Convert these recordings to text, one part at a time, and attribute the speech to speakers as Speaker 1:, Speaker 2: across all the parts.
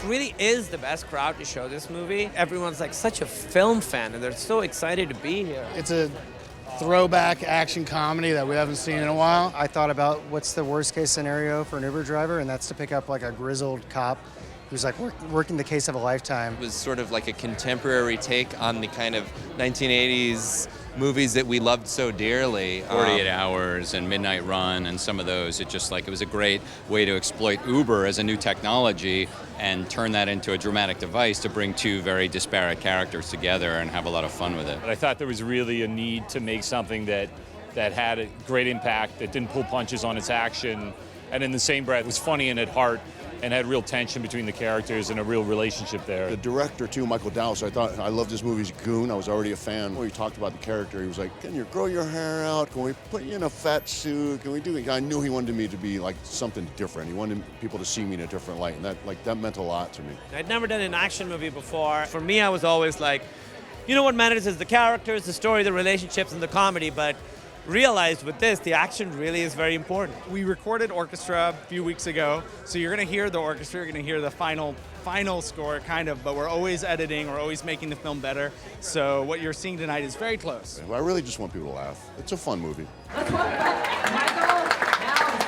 Speaker 1: really is the best crowd to show this movie. Everyone's like such a film fan, and they're so excited to be here.
Speaker 2: It's a throwback action comedy that we haven't seen in a while.
Speaker 3: I thought about what's the worst case scenario for an Uber driver, and that's to pick up like a grizzled cop who's like working the case of a lifetime.
Speaker 4: It was sort of like a contemporary take on the kind of 1980s movies that we loved so dearly.
Speaker 5: 48 Hours and Midnight Run and some of those. It was a great way to exploit Uber as a new technology and turn that into a dramatic device to bring two very disparate characters together and have a lot of fun with it.
Speaker 6: But I thought there was really a need to make something that had a great impact, that didn't pull punches on its action, and in the same breath was funny and at heart, and had real tension between the characters and a real relationship there.
Speaker 7: The director, too, Michael Dowse, I loved this movie. He's Goon. I was already a fan. When he talked about the character, he was like, can you grow your hair out? Can we put you in a fat suit? Can we do it? I knew he wanted me to be like something different. He wanted people to see me in a different light, and that meant a lot to me.
Speaker 1: I'd never done an action movie before. For me, I was always like, you know what matters is the characters, the story, the relationships, and the comedy, but realized with this, the action really is very important.
Speaker 8: We recorded orchestra a few weeks ago, so you're going to hear the orchestra, you're going to hear the final score, kind of, but we're always editing, we're always making the film better, so what you're seeing tonight is very close.
Speaker 7: I really just want people to laugh. It's a fun movie.
Speaker 9: Let's welcome back Michael Dowse.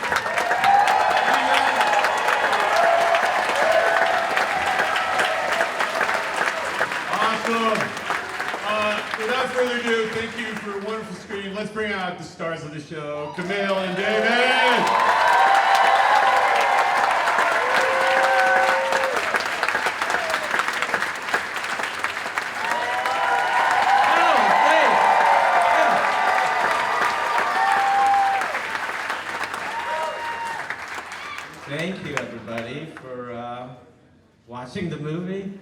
Speaker 10: Awesome. Without further ado, thank you for a wonderful screen. Let's bring out the stars of the show, Kumail and David.
Speaker 11: Thank you, everybody, for watching the movie.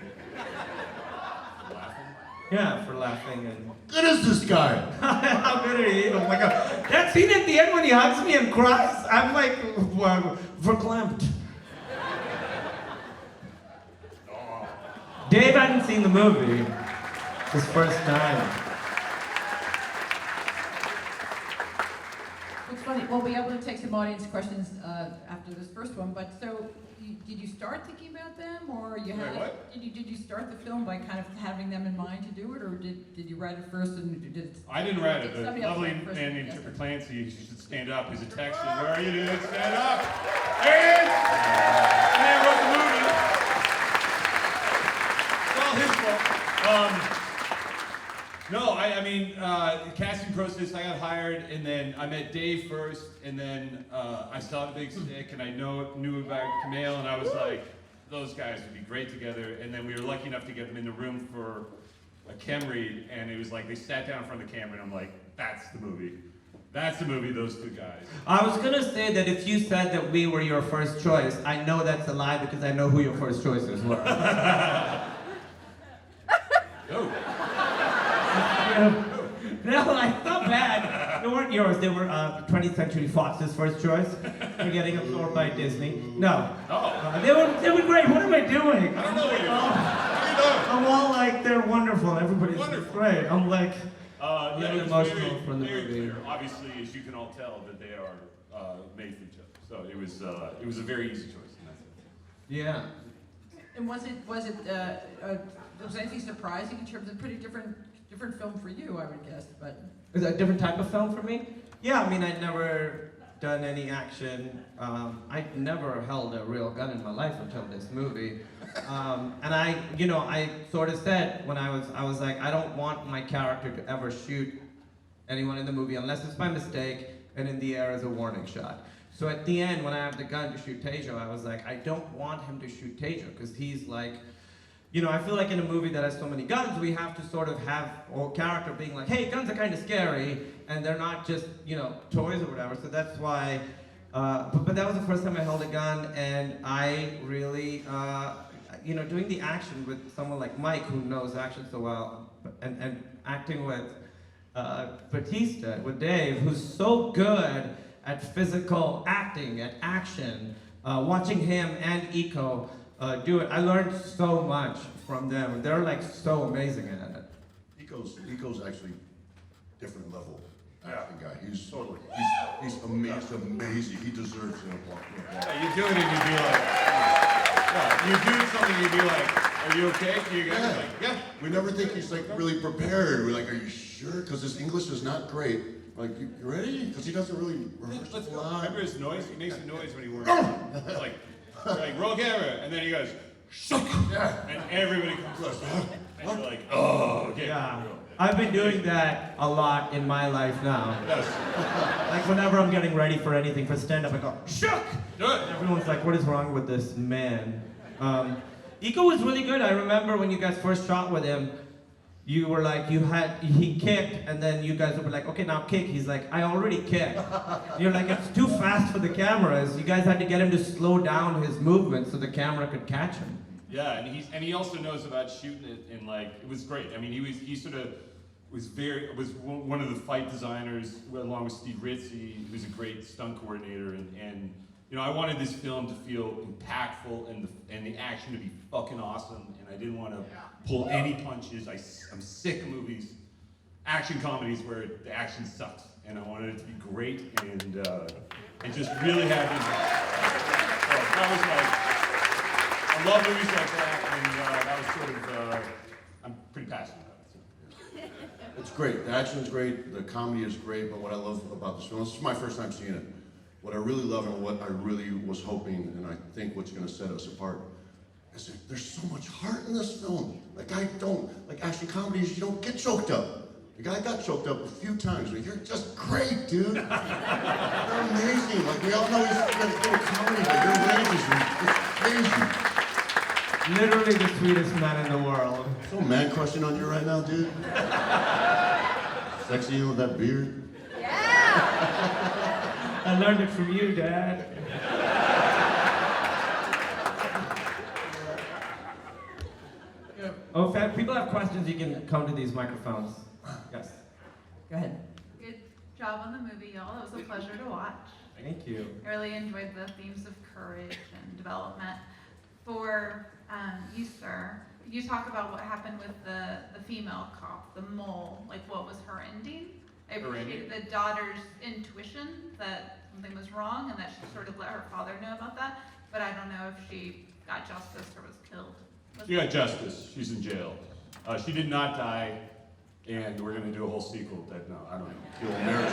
Speaker 11: Yeah, for laughing and...
Speaker 10: Good is this guy?
Speaker 11: How good are you? Oh my God. That scene at the end when he hugs me and cries, I'm like, verklempt. Dave hadn't seen the movie. His first time.
Speaker 9: It's funny, we'll be able to take some audience questions after this first one, but so, did you start thinking about them, or you had?
Speaker 10: What?
Speaker 9: Did you start the film by kind of having them in mind to do it, or did you write it first and did it?
Speaker 10: I didn't write it.
Speaker 9: Did
Speaker 10: The
Speaker 9: somebody else
Speaker 10: lovely
Speaker 9: write it first?
Speaker 10: man named
Speaker 9: Yes.
Speaker 10: Chipper Clancy, you should stand up. He's a Texan. Where are you, dude? Stand up. There he is. The man wrote the movie. It's all his fault. No, I mean, the casting process, I got hired, and then I met Dave first, and then I saw the big stick, and I knew about Kumail, and I was like, those guys would be great together. And then we were lucky enough to get them in the room for a chem read, and it was like they sat down in front of the camera, and I'm like, that's the movie. That's the movie, those two guys.
Speaker 11: I was gonna say that if you said that we were your first choice, I know that's a lie because I know who your first choices were.
Speaker 10: Oh.
Speaker 11: No, like, not bad. They weren't yours. They were 20th Century Fox's first choice. They're getting absorbed by Disney. No. They were great. What am I doing?
Speaker 10: I don't know what you're doing. What are you doing?
Speaker 11: I'm all like, they're wonderful. Everybody's
Speaker 10: Wonderful.
Speaker 11: great. I'm like,
Speaker 10: Yeah,
Speaker 11: really
Speaker 10: it's
Speaker 11: emotional from the
Speaker 10: very
Speaker 11: movie.
Speaker 10: clear. Obviously, as you can all tell, that they are made for each other. So it was a very easy choice in that sense.
Speaker 11: yeah.
Speaker 9: And was anything surprising in terms of pretty different film for you, I would guess, but.
Speaker 11: Is that a different type of film for me? Yeah, I mean, I'd never done any action. I'd never held a real gun in my life until this movie. And I sort of said when I was like, I don't want my character to ever shoot anyone in the movie unless it's by mistake and in the air as a warning shot. So at the end, when I have the gun to shoot Tejo, I was like, I don't want him to shoot Tejo because he's like, I feel like in a movie that has so many guns, we have to sort of have a character being like, hey, guns are kind of scary, and they're not just, toys or whatever. So that's why, but that was the first time I held a gun, and I really, doing the action with someone like Mike, who knows action so well, and acting with Bautista, with Dave, who's so good at physical acting, at action, watching him and Iko do it. I learned so much from them. They're like so amazing at it.
Speaker 7: Iko's actually different level acting guy. He's
Speaker 10: Totally.
Speaker 7: He's amazing. He deserves an applause.
Speaker 10: Yeah, you do it and you'd be like, You do something, you'd be like, are you okay? You guys
Speaker 7: Yeah.
Speaker 10: like, yeah.
Speaker 7: We never think he's like really prepared. We're like, are you sure? Because his English is not great. Like, you ready? Because he doesn't really rehearse
Speaker 10: Let's
Speaker 7: a
Speaker 10: go.
Speaker 7: lot.
Speaker 10: Remember his noise? He makes a noise when he works. It's like, you're like, roll camera. And then he goes, shook.
Speaker 7: Yeah.
Speaker 10: And everybody comes close. And you're like, oh, okay.
Speaker 11: Yeah. I've been doing that a lot in my life now.
Speaker 10: Yes.
Speaker 11: Like whenever I'm getting ready for anything, for stand-up, I go, shook!
Speaker 10: Do it.
Speaker 11: Everyone's like, what is wrong with this man? Iko was really good. I remember when you guys first shot with him, you were like, he kicked, and then you guys were like, okay, now kick. He's like, I already kicked. You're like, it's too fast for the cameras. You guys had to get him to slow down his movement so the camera could catch him.
Speaker 10: Yeah, and he also knows about shooting it, and like, it was great. I mean, he sort of was one of the fight designers along with Steve Ritzy. He was a great stunt coordinator, and you know, I wanted this film to feel impactful and the action to be fucking awesome, and I didn't want to pull any punches. I'm sick of movies, action comedies where the action sucks, and I wanted it to be great and just really have impact. So that was like, I love movies like that, and that was sort of, I'm pretty passionate about it. So, yeah.
Speaker 7: It's great. The action is great. The comedy is great. But what I love about this film, this is my first time seeing it. What I really love and what I really was hoping, and I think what's going to set us apart, is that there's so much heart in this film. Like action comedies, you don't get choked up. The guy got choked up a few times, but you're just great, dude. You're amazing. Like, we all know he's doing comedy, but your range is crazy.
Speaker 11: Literally the sweetest man in the world.
Speaker 7: So man crushing on you right now, dude. Sexy you with that beard.
Speaker 11: I learned it from you, Dad. Oh, if people have questions, you can come to these microphones. Yes.
Speaker 9: Go ahead.
Speaker 12: Good job on the movie, y'all. It was a pleasure to watch.
Speaker 11: Thank you.
Speaker 12: I really enjoyed the themes of courage and development. For you, sir, you talk about what happened with the female cop, the mole. Like, what was her ending? I appreciated the daughter's intuition that something was wrong and that she sort of let her father know about that. But I don't know if she got justice or was killed.
Speaker 10: She got justice. She's in jail. She did not die, and we're going to do a whole sequel that, no, I don't know.
Speaker 7: Kill Mira,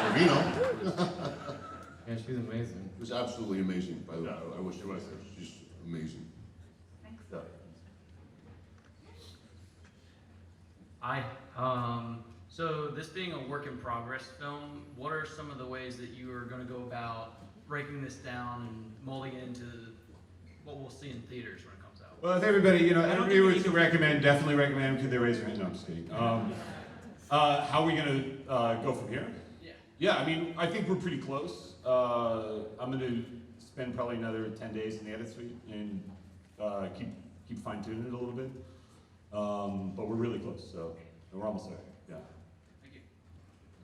Speaker 7: Sorvino.
Speaker 11: Yeah, she's amazing.
Speaker 7: It was absolutely amazing, by the way. I wish it was. She's amazing.
Speaker 12: Thanks.
Speaker 7: Yeah.
Speaker 13: Hi. So this being a work in progress film, what are some of the ways that you are going to go about breaking this down and molding it into what we'll see in theaters when it comes out?
Speaker 10: Well, if everybody, everybody would definitely recommend, could they raise their hand? No, I'm just kidding. How are we going to go from here? Yeah, I mean, I think we're pretty close. I'm going to spend probably another 10 days in the edit suite and keep fine-tuning it a little bit. But we're really close, so we're almost there. Yeah.
Speaker 13: Thank you.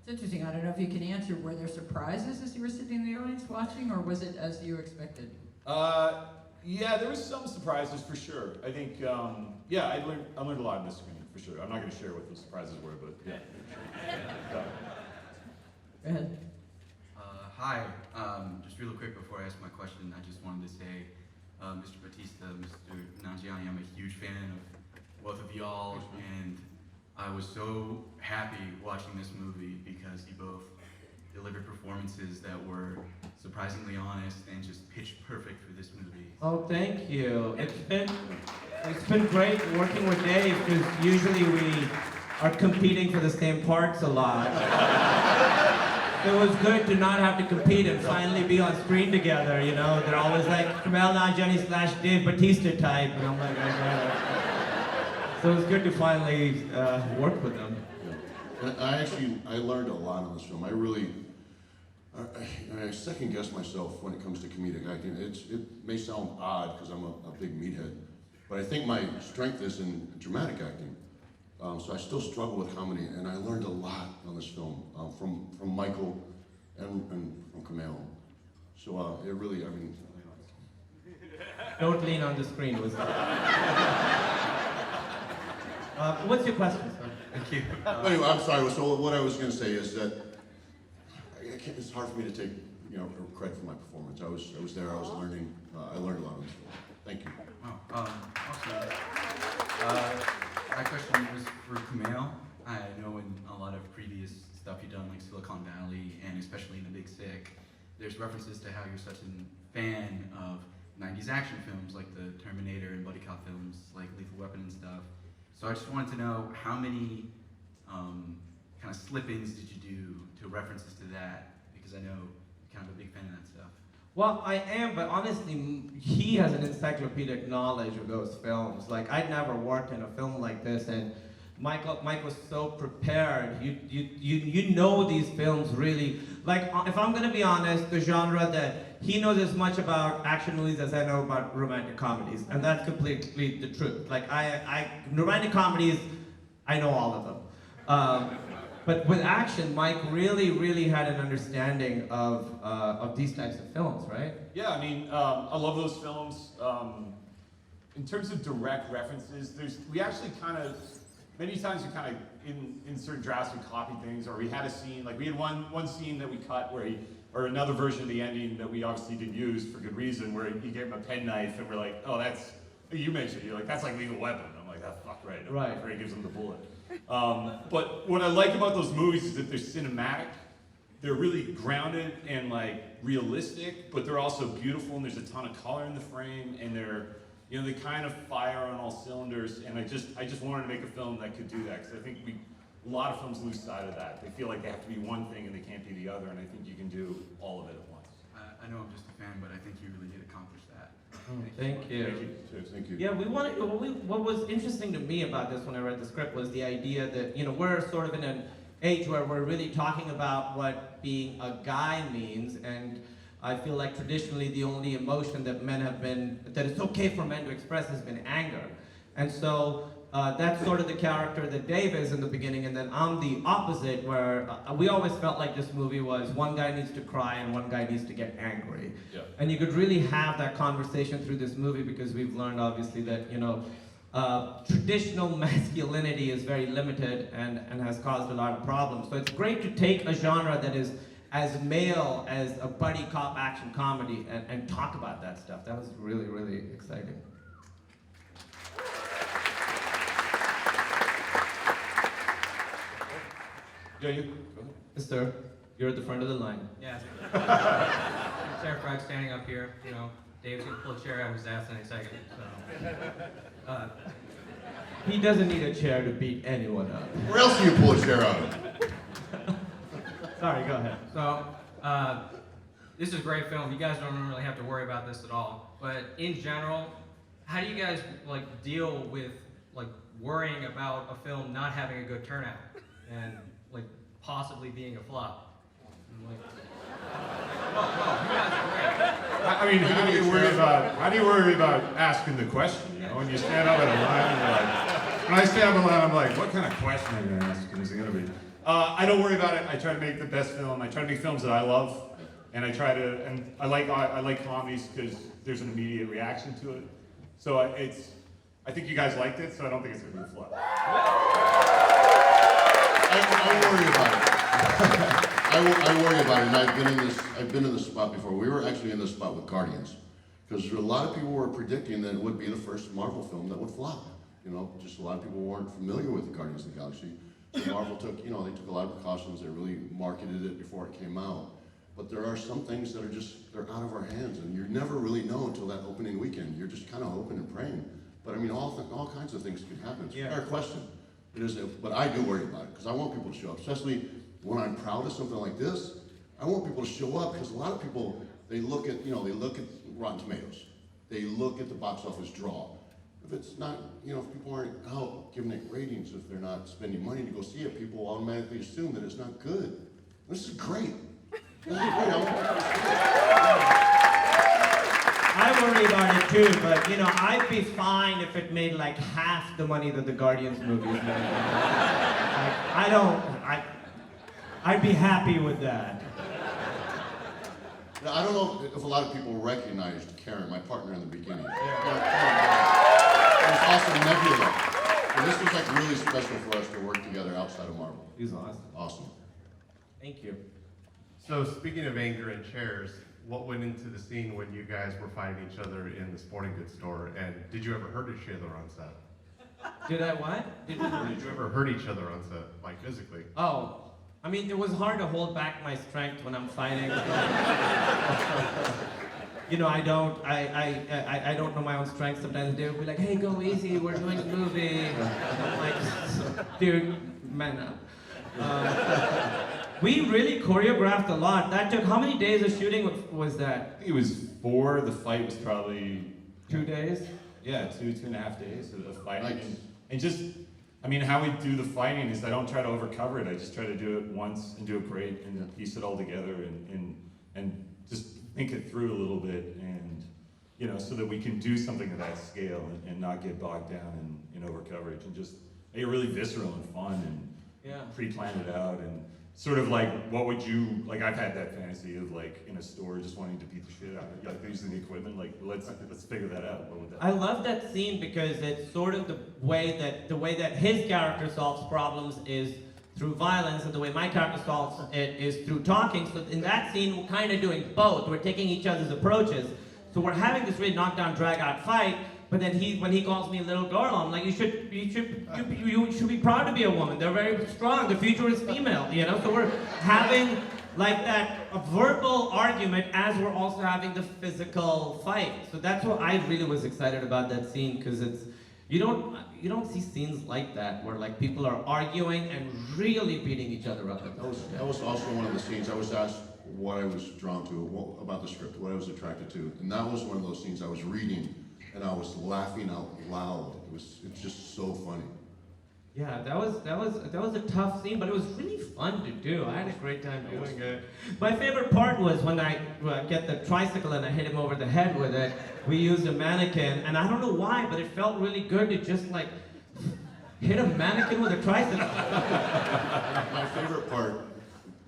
Speaker 9: It's interesting. I don't know if you can answer. Were there surprises as you were sitting in the audience watching, or was it as you expected?
Speaker 10: Yeah, there was some surprises for sure. I think, yeah, I learned a lot in this screening for sure. I'm not going to share what those surprises were, but yeah.
Speaker 9: Go ahead.
Speaker 14: Hi. Just real quick before I ask my question, I just wanted to say, Mr. Bautista, Mr. Nanjiani, I'm a huge fan of both of y'all, and I was so happy watching this movie because you both delivered performances that were surprisingly honest and just pitch perfect for this movie.
Speaker 11: Oh, thank you. It's been great working with Dave because usually we are competing for the same parts a lot. It was good to not have to compete and finally be on screen together, you know? They're always like Kumail Nanjiani / Dave Bautista type, and I'm like, so it was good to finally work with them.
Speaker 7: Yeah. I learned a lot on this film. I second guess myself when it comes to comedic acting. It may sound odd because I'm a big meathead, but I think my strength is in dramatic acting. So I still struggle with comedy, and I learned a lot on this film from Michael and from Kumail. So it really, I mean.
Speaker 11: Don't lean on the screen, what's your question, sir?
Speaker 14: Thank you.
Speaker 7: Anyway, I'm sorry. So what I was going to say is that it's hard for me to take credit for my performance. I was there. I was learning. I learned a lot on this film. Thank you.
Speaker 14: Wow, awesome. My question was for Kumail. I know in a lot of previous stuff you've done, like Silicon Valley, and especially in The Big Sick, there's references to how you're such a fan of 90s action films like the Terminator and buddy cop films like Lethal Weapon and stuff. So I just wanted to know how many kind of slip-ins did you do to references to that? Because I know you're kind of a big fan of that stuff.
Speaker 11: Well, I am, but honestly, he has an encyclopedic knowledge of those films. Like, I'd never worked in a film like this, and Mike was so prepared. You know these films really. Like, if I'm gonna be honest, the genre that he knows as much about action movies as I know about romantic comedies, and that's completely the truth. Like, romantic comedies, I know all of them. But with action, Mike really had an understanding of these types of films, right?
Speaker 6: Yeah, I mean, I love those films. In terms of direct references, we actually kind of, many times we kind of in certain drafts we copy things, or we had a scene, like we had one scene that we cut where or another version of the ending that we obviously didn't use for good reason, where he gave him a penknife, and we're like, oh, you mentioned it, you're like, that's like Lethal Weapon. I'm like, that's fuck right.
Speaker 11: Right.
Speaker 6: Where he gives him the bullet. But what I like about those movies is that they're cinematic. They're really grounded and like realistic, but they're also beautiful, and there's a ton of color in the frame, and they kind of fire on all cylinders. And I just wanted to make a film that could do that, because I think a lot of films lose sight of that. They feel like they have to be one thing and they can't be the other, and I think you can do all of it at once.
Speaker 14: I know I'm just a fan, but I think you really did accomplish that.
Speaker 11: Thank you.
Speaker 7: Thank you.
Speaker 11: Yeah, what was interesting to me about this when I read the script was the idea that, we're sort of in an age where we're really talking about what being a guy means, and I feel like traditionally the only emotion that that it's okay for men to express has been anger. And so that's sort of the character that Dave is in the beginning, and then I'm the opposite, where we always felt like this movie was one guy needs to cry and one guy needs to get angry.
Speaker 6: Yeah.
Speaker 11: And you could really have that conversation through this movie, because we've learned obviously that, traditional masculinity is very limited and has caused a lot of problems. So it's great to take a genre that is as male as a buddy cop action comedy and talk about that stuff. That was really exciting.
Speaker 6: Yeah, you. Go ahead.
Speaker 11: Mister, you're at the front of the line.
Speaker 15: Yeah. I'm terrified standing up here. Dave's gonna pull a chair out of his ass in a second. So.
Speaker 11: He doesn't need a chair to beat anyone up.
Speaker 7: Where else do you pull a chair out of?
Speaker 11: Sorry, go ahead.
Speaker 15: So, this is a great film. You guys don't really have to worry about this at all. But in general, how do you guys deal with worrying about a film not having a good turnout and possibly being a flop? You guys are great.
Speaker 6: I mean, how do you worry about asking the question? When you stand up at a line, and you're like, when I stand up in a line, I'm like, what kind of question are you going to ask? Is it going to be? I don't worry about it. I try to make the best film. I try to make films that I love, and I like comedies because there's an immediate reaction to it. So I think you guys liked it, so I don't think it's going to be a flop.
Speaker 7: I worry about it. I worry about it, and I've been in this spot before. We were actually in this spot with Guardians, because a lot of people were predicting that it would be the first Marvel film that would flop. Just a lot of people weren't familiar with the Guardians of the Galaxy. So Marvel took, they took a lot of precautions. They really marketed it before it came out. But there are some things that they're out of our hands, and you never really know until that opening weekend. You're just kind of hoping and praying. But I mean, all kinds of things can happen. It's a fair question. It is, but I do worry about it, because I want people to show up, especially when I'm proud of something like this. I want people to show up, because a lot of people, they look at Rotten Tomatoes. They look at the box office draw. If it's not, if people aren't out giving it ratings, if they're not spending money to go see it, people automatically assume that it's not good. This is great. This is great.
Speaker 11: I worry about it too, but I'd be fine if it made half the money that the Guardians movies made. I'd be happy with that.
Speaker 7: Now, I don't know if a lot of people recognized Karen, my partner in the beginning. It was also Nebula. And this was really special for us to work together outside of Marvel.
Speaker 11: He's awesome.
Speaker 7: Awesome.
Speaker 11: Thank you.
Speaker 16: So speaking of anger and chairs, what went into the scene when you guys were fighting each other in the sporting goods store, and did you ever hurt each other on set?
Speaker 11: Did I what?
Speaker 16: Did you ever hurt each other on set, like physically?
Speaker 11: Oh, I mean, it was hard to hold back my strength when I'm fighting. You know, I don't know my own strength. Sometimes they'll be like, hey, go easy, we're doing a movie. And I'm like, dude, man up. We really choreographed a lot. That took, how many days of shooting was that?
Speaker 10: I think it was 4. The fight was probably
Speaker 11: 2 days?
Speaker 10: Yeah, 2.5 days of fighting.
Speaker 7: Nice.
Speaker 10: And just, I mean, how we do the fighting is I don't try to overcover it. I just try to do it once and do it great and piece it all together and just think it through a little bit, and you know, so that we can do something of that scale and not get bogged down in overcoverage, and just make it really visceral and fun and pre-plan it out, and sort of like, what would you, like, I've had that fantasy of like in a store just wanting to beat the shit out of it, like using the equipment, like let's figure that out. What would that
Speaker 11: I love that scene because it's sort of the way that his character solves problems is through violence, and the way my character solves it is through talking. So in that scene, we're kind of doing both. We're taking each other's approaches. So we're having this really knockdown, drag-out fight. But then when he calls me a little girl, I'm like, you should be proud to be a woman. They're very strong. The future is female, you know. So we're having like a verbal argument as we're also having the physical fight. So that's what I really was excited about that scene, because it's you don't see scenes like that where like people are arguing and really beating each other up.
Speaker 7: That was also one of the scenes I was asked what I was drawn to about the script, what I was attracted to, and that was one of those scenes I was reading and I was laughing out loud. It's just so funny.
Speaker 11: Yeah, that was a tough scene, but it was really fun to do. I had a great time doing it. My favorite part was when I get the tricycle and I hit him over the head with it. We used a mannequin, and I don't know why, but it felt really good to just like hit a mannequin with a tricycle.
Speaker 7: My favorite part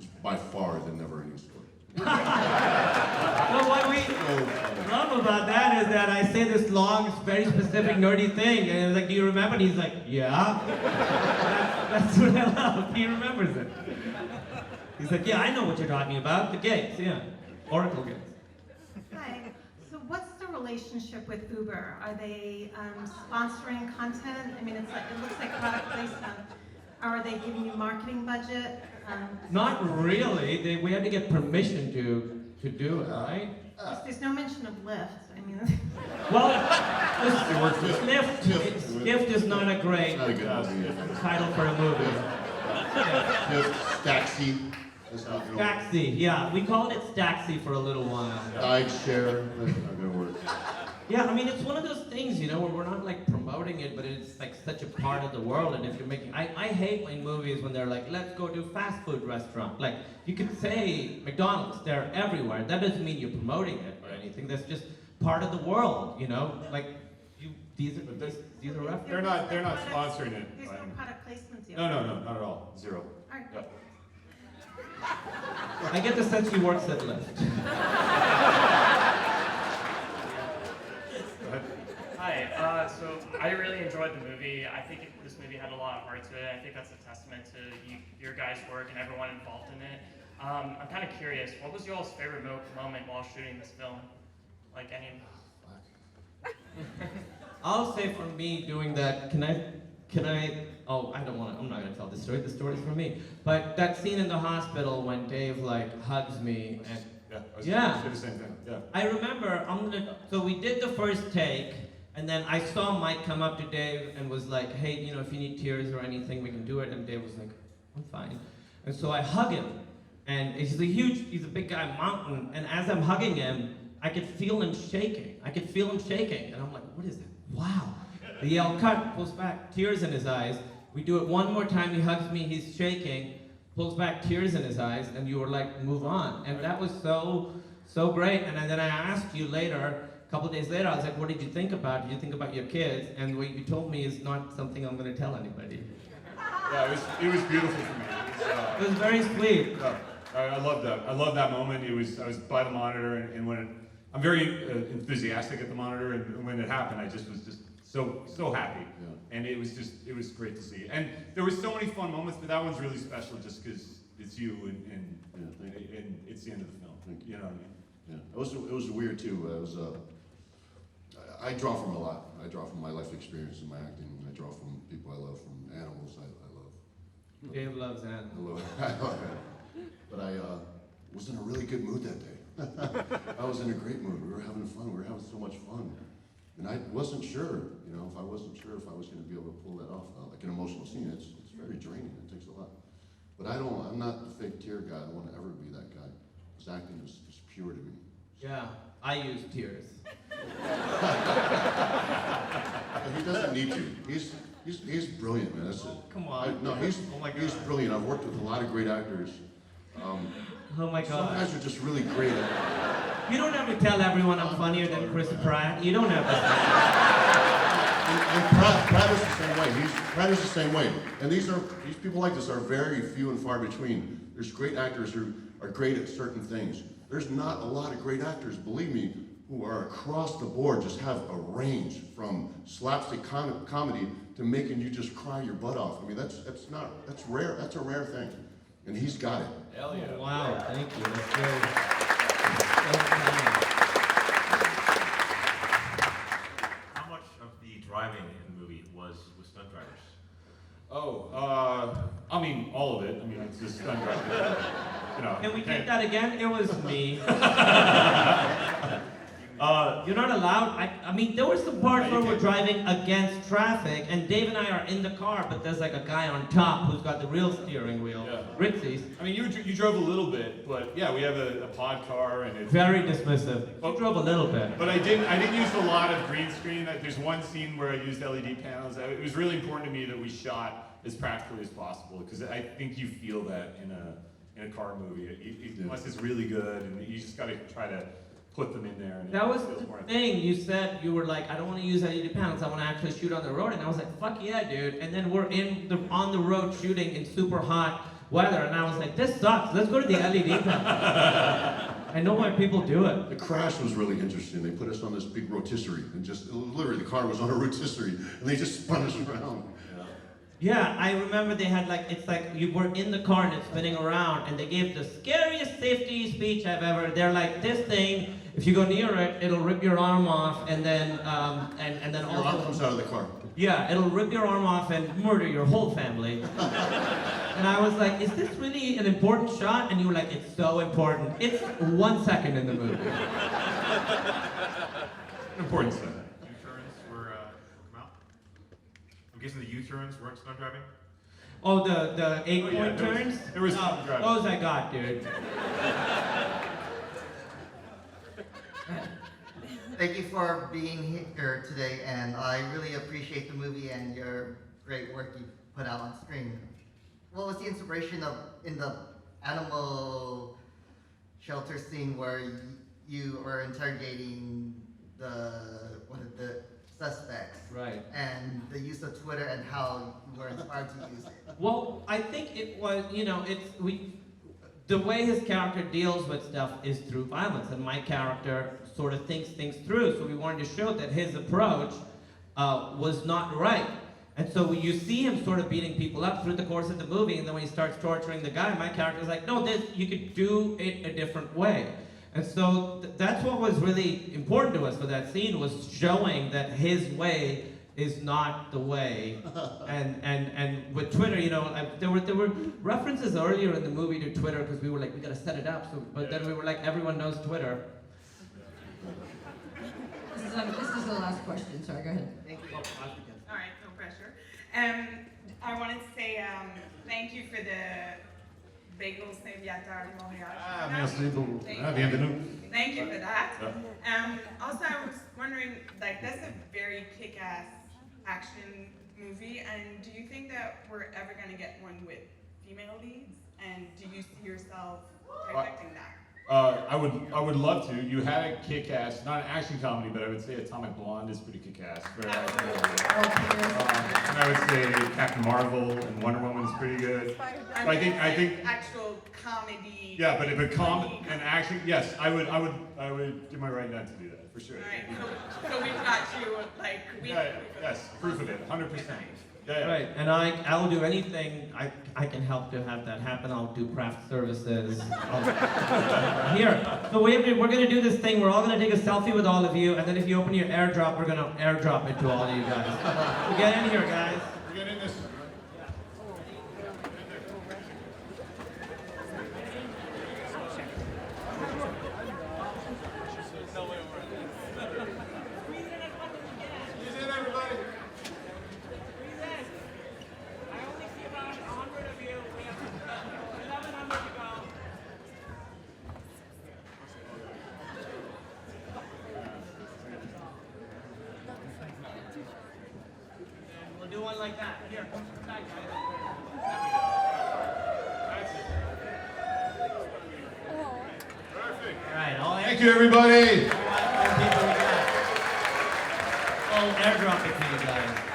Speaker 7: is by far the never-ending story.
Speaker 11: Well, what we love about that is that I say this long, very specific, nerdy thing, and it's like, do you remember? And he's like, yeah. That's what I love. He remembers it. He's like, yeah, I know what you're talking about. The gates, yeah. Oracle gates.
Speaker 17: Hi. So what's the relationship with Uber? Are they sponsoring content? I mean, it looks like product placement. Are they giving you marketing budget?
Speaker 11: Not really. We had to get permission to do it, right?
Speaker 17: There's no mention of Lyft. I mean,
Speaker 11: well, Lyft is not a great title for a movie.
Speaker 7: Staxi.
Speaker 11: Staxi, yeah. We called it Staxi for a little while.
Speaker 7: I'd share. That's not gonna work.
Speaker 11: Yeah, I mean, it's one of those things, you know, where we're not like promoting it, but it's like such a part of the world. And if you're making, I hate in movies when they're like, let's go to fast food restaurant. Like, you could say McDonald's, they're everywhere. That doesn't mean you're promoting it or anything. That's just part of the world, you know? Like, these are references.
Speaker 10: They're not sponsoring it.
Speaker 17: There's no product placement deal.
Speaker 10: No, not at all. Zero.
Speaker 17: All right.
Speaker 10: Yep.
Speaker 11: I get the sense he works at Lyft.
Speaker 18: Hi, so I really enjoyed the movie. I think this movie had a lot of heart to it. I think that's a testament to your guys' work and everyone involved in it. I'm kind of curious, what was y'all's favorite moment while shooting this film? Like any...
Speaker 11: I'll say for me doing that, can I, oh, I'm not gonna tell the story, the story's for me. But that scene in the hospital when Dave like hugs me and,
Speaker 10: Yeah, the same thing. Yeah.
Speaker 11: I remember, so we did the first take, and then I saw Mike come up to Dave and was like, hey, you know, if you need tears or anything, we can do it. And Dave was like, I'm fine. And so I hug him, and he's a big guy, mountain, and as I'm hugging him, I could feel him shaking. And I'm like, what is that? Wow. The yell cut, pulls back, tears in his eyes. We do it one more time, he hugs me, he's shaking, pulls back, tears in his eyes, and you were like, move on. And that was so great. And then I asked you later, a couple days later, I was like, what did you think about? Did you think about your kids? And what you told me is not something I'm gonna tell anybody.
Speaker 10: Yeah, it was beautiful for me.
Speaker 11: It was very sweet.
Speaker 10: Yeah, I love that. I love that moment. I was by the monitor, and when I'm very enthusiastic at the monitor, and when it happened, I just was so happy. Yeah. And it was great to see. And there was so many fun moments, but that one's really special just because it's you and it's the end of the film. You know what I mean?
Speaker 7: Yeah, it was weird too. It was I draw from a lot. I draw from my life experience in my acting. I draw from people I love, from animals I love.
Speaker 11: Dave loves animals.
Speaker 7: I love it. But I was in a really good mood that day. I was in a great mood. We were having fun. We were having so much fun. And I wasn't sure, you know, if I wasn't sure if I was going to be able to pull that off. Like an emotional scene, it's very draining. It takes a lot. But I'm not the fake tear guy. I don't want to ever be that guy. Because acting is just pure to me.
Speaker 11: Yeah, I use tears.
Speaker 7: He doesn't need to. He's brilliant, man. That's it.
Speaker 11: Come on.
Speaker 7: No, he's brilliant. I've worked with a lot of great actors.
Speaker 11: Oh my God.
Speaker 7: Some guys are just really great at it.
Speaker 11: You don't have to tell everyone I'm funnier than Chris Pratt. You don't have to.
Speaker 7: And Pratt is the same way. Pratt is the same way. And these people like this are very few and far between. There's great actors who are great at certain things. There's not a lot of great actors, believe me, who are across the board, just have a range from slapstick comedy to making you just cry your butt off. I mean, that's rare. That's a rare thing. And he's got it.
Speaker 11: Hell yeah. Oh, wow, thank you. That's great.
Speaker 19: How much of the driving in the movie was stunt drivers?
Speaker 6: I mean, all of it. I mean, it's just stunt driving. You know.
Speaker 11: Can we take that again? It was me. You're not allowed. I mean, there were some parts where we're driving against traffic, and Dave and I are in the car, but there's like a guy on top who's got the real steering wheel.
Speaker 6: Yeah.
Speaker 11: Ritzy's.
Speaker 6: I mean, you drove a little bit, but yeah, we have a pod car, and it's
Speaker 11: Very dismissive. You drove a little bit.
Speaker 6: But I didn't use a lot of green screen. There's one scene where I used LED panels. It was really important to me that we shot as practically as possible, because I think you feel that in a car movie. Unless it's really good, and you just got to try to put them in there. And
Speaker 11: That was the thing. You said, you were like, I don't want to use LED panels. I want to actually shoot on the road. And I was like, fuck yeah, dude. And then we're on the road shooting in super hot weather. And I was like, this sucks. Let's go to the LED panels. I know why people do it.
Speaker 7: The crash was really interesting. They put us on this big rotisserie, and just literally the car was on a rotisserie, and they just spun us around.
Speaker 11: Yeah, I remember they had it's like you were in the car and it's spinning around, and they gave the scariest safety speech I've ever. They're like, this thing, if you go near it, it'll rip your arm off, and then and then
Speaker 7: Your arm comes out of the car.
Speaker 11: Yeah, it'll rip your arm off and murder your whole family. And I was like, is this really an important shot? And you were like, it's so important. It's 1 second in the movie.
Speaker 6: Important stuff.
Speaker 19: U-turns were come out? I'm guessing the U-turns weren't stunt driving?
Speaker 11: Oh, the 8-point turns?
Speaker 6: There was stunt driving.
Speaker 11: Those I got, dude.
Speaker 20: Thank you for being here today, and I really appreciate the movie and your great work you put out on screen. What was the inspiration in the animal shelter scene where you were interrogating the suspects?
Speaker 11: Right.
Speaker 20: And the use of Twitter and how you were inspired to use it.
Speaker 11: Well, I think it was, the way his character deals with stuff is through violence, and my character sort of thinks things through, so we wanted to show that his approach was not right. And so you see him sort of beating people up through the course of the movie, and then when he starts torturing the guy, my character's like, no, you could do it a different way. And so that's what was really important to us for that scene, was showing that his way is not the way. And with Twitter, there were references earlier in the movie to Twitter, because we were like, we gotta set it up. But then we were like, everyone knows Twitter.
Speaker 9: This is the last question. Sorry, go ahead.
Speaker 20: Thank you.
Speaker 21: All right, no pressure. I wanted to say thank you for the bagels de Natalie Morales.
Speaker 6: Merci beaucoup. Bienvenue.
Speaker 21: Thank you for that. Also, I was wondering, that's a very kick-ass action movie, and do you think that we're ever going to get one with female leads? And do you see yourself directing that?
Speaker 6: I would love to. You had a kick-ass, not an action comedy, but I would say Atomic Blonde is pretty kick-ass. And I would say Captain Marvel and Wonder Woman is pretty good. I think
Speaker 21: actual comedy.
Speaker 6: Yeah, but if a an action, yes, I would do my right not to do that for sure.
Speaker 21: All right, so we've got you
Speaker 6: yes, proof of it, 100%.
Speaker 10: Yeah.
Speaker 11: Right, and I'll do anything I can help to have that happen. I'll do craft services. Here, so we're gonna do this thing. We're all gonna take a selfie with all of you, and then if you open your AirDrop, we're gonna AirDrop it to all of you guys. So get in here, guys.
Speaker 10: Get in this.
Speaker 11: We'll do one like that. Here, come back, guys. All right, all
Speaker 10: Thank you, everybody.
Speaker 11: I'll airdrop it to you guys.